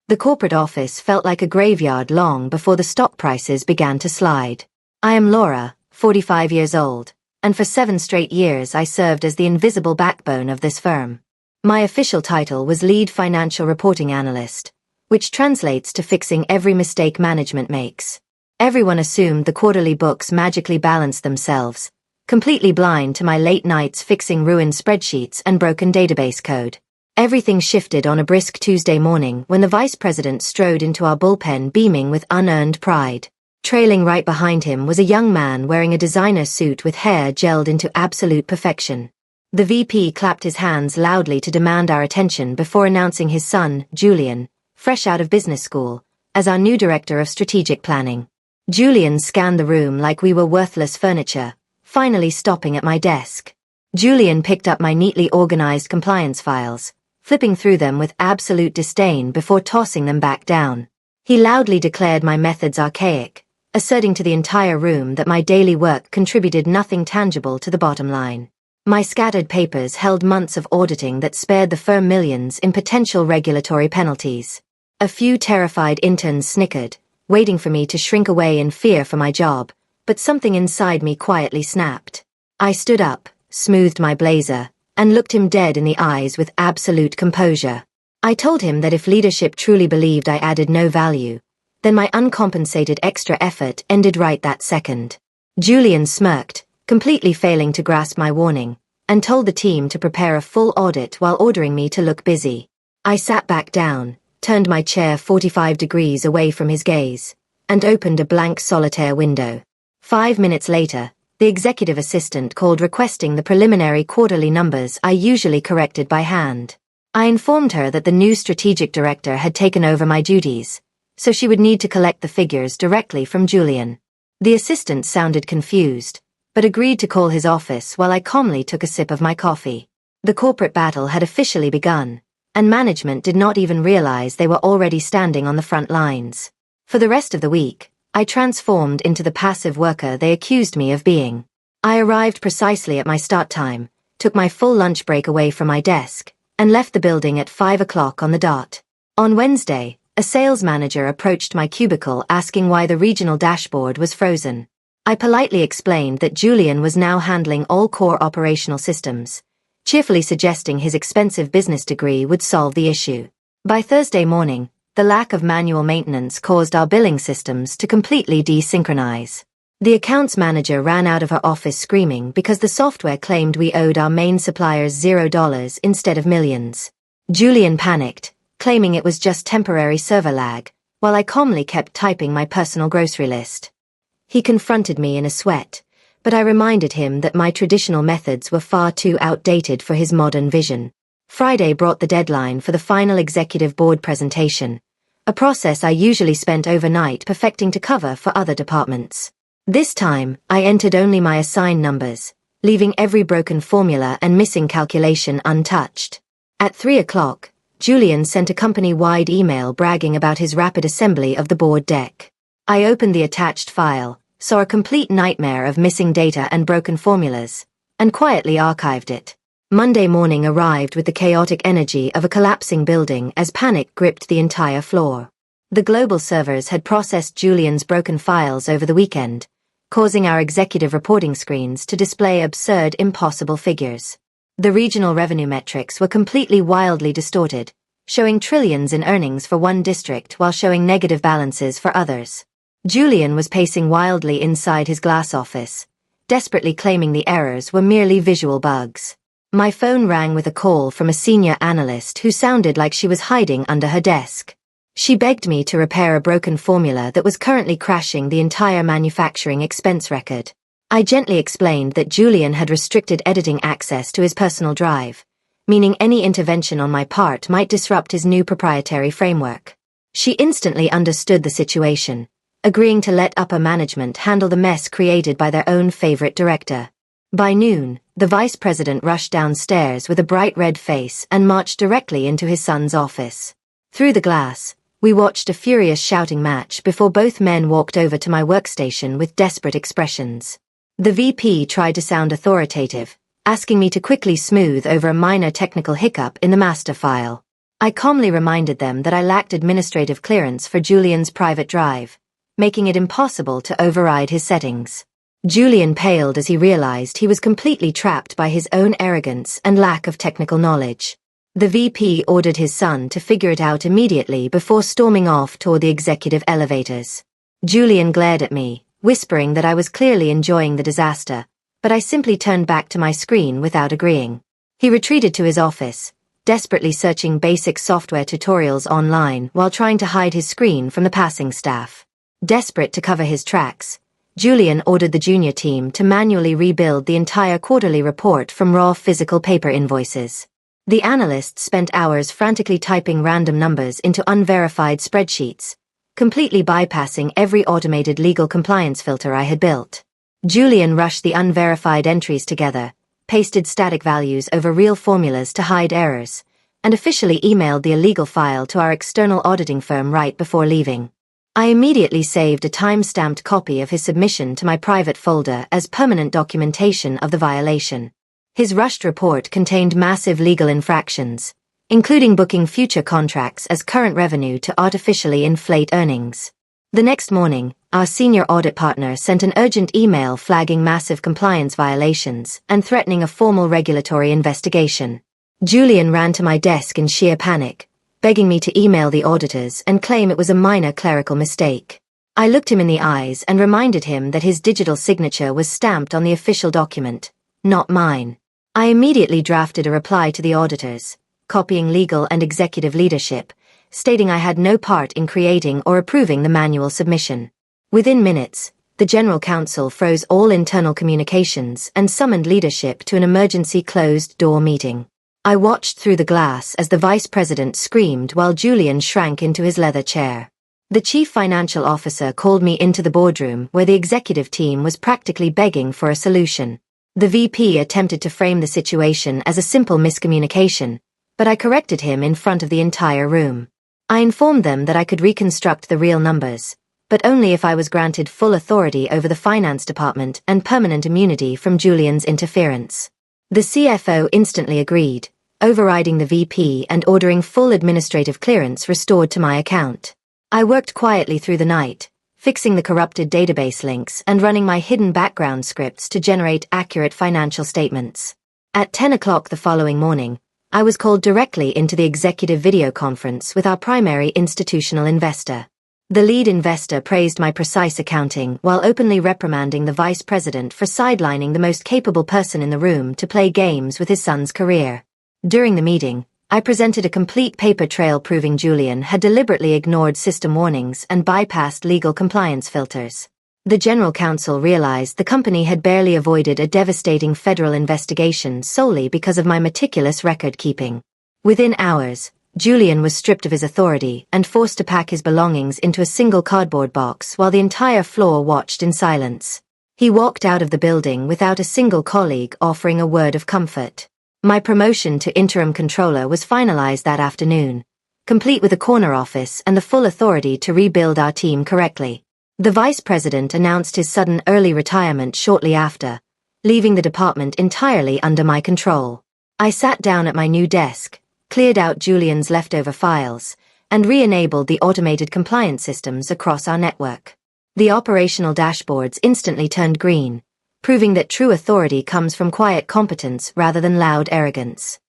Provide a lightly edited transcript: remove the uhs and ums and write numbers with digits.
The corporate office felt like a graveyard long before the stock prices began to slide. I am Laura, 45 years old, and for 7 straight years I served as the invisible backbone of this firm. My official title was Lead Financial Reporting Analyst, which translates to fixing every mistake management makes. Everyone assumed the quarterly books magically balanced themselves, completely blind to my late nights fixing ruined spreadsheets and broken database code. Everything shifted on a brisk Tuesday morning when the vice president strode into our bullpen beaming with unearned pride. Trailing right behind him was a young man wearing a designer suit with hair gelled into absolute perfection. The VP clapped his hands loudly to demand our attention before announcing his son, Julian, fresh out of business school, as our new director of strategic planning. Julian scanned the room like we were worthless furniture, finally stopping at my desk. Julian picked up my neatly organized compliance files, flipping through them with absolute disdain before tossing them back down. He loudly declared my methods archaic, asserting to the entire room that my daily work contributed nothing tangible to the bottom line. My scattered papers held months of auditing that spared the firm millions in potential regulatory penalties. A few terrified interns snickered, waiting for me to shrink away in fear for my job, but something inside me quietly snapped. I stood up, smoothed my blazer, and looked him dead in the eyes with absolute composure. I told him that if leadership truly believed I added no value, then my uncompensated extra effort ended right that second. Julian smirked, completely failing to grasp my warning, and told the team to prepare a full audit while ordering me to look busy. I sat back down, turned my chair 45 degrees away from his gaze, and opened a blank solitaire window. 5 minutes later, the executive assistant called requesting the preliminary quarterly numbers I usually corrected by hand. I informed her that the new strategic director had taken over my duties, so she would need to collect the figures directly from Julian. The assistant sounded confused, but agreed to call his office while I calmly took a sip of my coffee. The corporate battle had officially begun, and management did not even realize they were already standing on the front lines. For the rest of the week, I transformed into the passive worker they accused me of being. I arrived precisely at my start time, took my full lunch break away from my desk, and left the building at 5 o'clock on the dot. On Wednesday, a sales manager approached my cubicle asking why the regional dashboard was frozen. I politely explained that Julian was now handling all core operational systems, cheerfully suggesting his expensive business degree would solve the issue. By Thursday morning, the lack of manual maintenance caused our billing systems to completely desynchronize. The accounts manager ran out of her office screaming because the software claimed we owed our main suppliers $0 instead of millions. Julian panicked, claiming it was just temporary server lag, while I calmly kept typing my personal grocery list. He confronted me in a sweat, but I reminded him that my traditional methods were far too outdated for his modern vision. Friday brought the deadline for the final executive board presentation, a process I usually spent overnight perfecting to cover for other departments. This time, I entered only my assigned numbers, leaving every broken formula and missing calculation untouched. At 3 o'clock, Julian sent a company-wide email bragging about his rapid assembly of the board deck. I opened the attached file, saw a complete nightmare of missing data and broken formulas, and quietly archived it. Monday morning arrived with the chaotic energy of a collapsing building as panic gripped the entire floor. The global servers had processed Julian's broken files over the weekend, causing our executive reporting screens to display absurd, impossible figures. The regional revenue metrics were completely wildly distorted, showing trillions in earnings for one district while showing negative balances for others. Julian was pacing wildly inside his glass office, desperately claiming the errors were merely visual bugs. My phone rang with a call from a senior analyst who sounded like she was hiding under her desk. She begged me to repair a broken formula that was currently crashing the entire manufacturing expense record. I gently explained that Julian had restricted editing access to his personal drive, meaning any intervention on my part might disrupt his new proprietary framework. She instantly understood the situation, agreeing to let upper management handle the mess created by their own favorite director. By noon, the vice president rushed downstairs with a bright red face and marched directly into his son's office. Through the glass, we watched a furious shouting match before both men walked over to my workstation with desperate expressions. The VP tried to sound authoritative, asking me to quickly smooth over a minor technical hiccup in the master file. I calmly reminded them that I lacked administrative clearance for Julian's private drive, making it impossible to override his settings. Julian paled as he realized he was completely trapped by his own arrogance and lack of technical knowledge. The VP ordered his son to figure it out immediately before storming off toward the executive elevators. Julian glared at me, whispering that I was clearly enjoying the disaster, but I simply turned back to my screen without agreeing. He retreated to his office, desperately searching basic software tutorials online while trying to hide his screen from the passing staff. Desperate to cover his tracks, Julian ordered the junior team to manually rebuild the entire quarterly report from raw physical paper invoices. The analysts spent hours frantically typing random numbers into unverified spreadsheets, completely bypassing every automated legal compliance filter I had built. Julian rushed the unverified entries together, pasted static values over real formulas to hide errors, and officially emailed the illegal file to our external auditing firm right before leaving. I immediately saved a time-stamped copy of his submission to my private folder as permanent documentation of the violation. His rushed report contained massive legal infractions, including booking future contracts as current revenue to artificially inflate earnings. The next morning, our senior audit partner sent an urgent email flagging massive compliance violations and threatening a formal regulatory investigation. Julian ran to my desk in sheer panic, begging me to email the auditors and claim it was a minor clerical mistake. I looked him in the eyes and reminded him that his digital signature was stamped on the official document, not mine. I immediately drafted a reply to the auditors, copying legal and executive leadership, stating I had no part in creating or approving the manual submission. Within minutes, the General Counsel froze all internal communications and summoned leadership to an emergency closed-door meeting. I watched through the glass as the Vice President screamed while Julian shrank into his leather chair. The Chief Financial Officer called me into the boardroom where the executive team was practically begging for a solution. The VP attempted to frame the situation as a simple miscommunication, but I corrected him in front of the entire room. I informed them that I could reconstruct the real numbers, but only if I was granted full authority over the finance department and permanent immunity from Julian's interference. The CFO instantly agreed, overriding the VP and ordering full administrative clearance restored to my account. I worked quietly through the night, fixing the corrupted database links and running my hidden background scripts to generate accurate financial statements. At 10 o'clock the following morning, I was called directly into the executive video conference with our primary institutional investor. The lead investor praised my precise accounting while openly reprimanding the vice president for sidelining the most capable person in the room to play games with his son's career. During the meeting, I presented a complete paper trail proving Julian had deliberately ignored system warnings and bypassed legal compliance filters. The General Counsel realized the company had barely avoided a devastating federal investigation solely because of my meticulous record-keeping. Within hours, Julian was stripped of his authority and forced to pack his belongings into a single cardboard box while the entire floor watched in silence. He walked out of the building without a single colleague offering a word of comfort. My promotion to interim controller was finalized that afternoon, complete with a corner office and the full authority to rebuild our team correctly. The vice president announced his sudden early retirement shortly after, leaving the department entirely under my control. I sat down at my new desk, cleared out Julian's leftover files, and re-enabled the automated compliance systems across our network. The operational dashboards instantly turned green, proving that true authority comes from quiet competence rather than loud arrogance.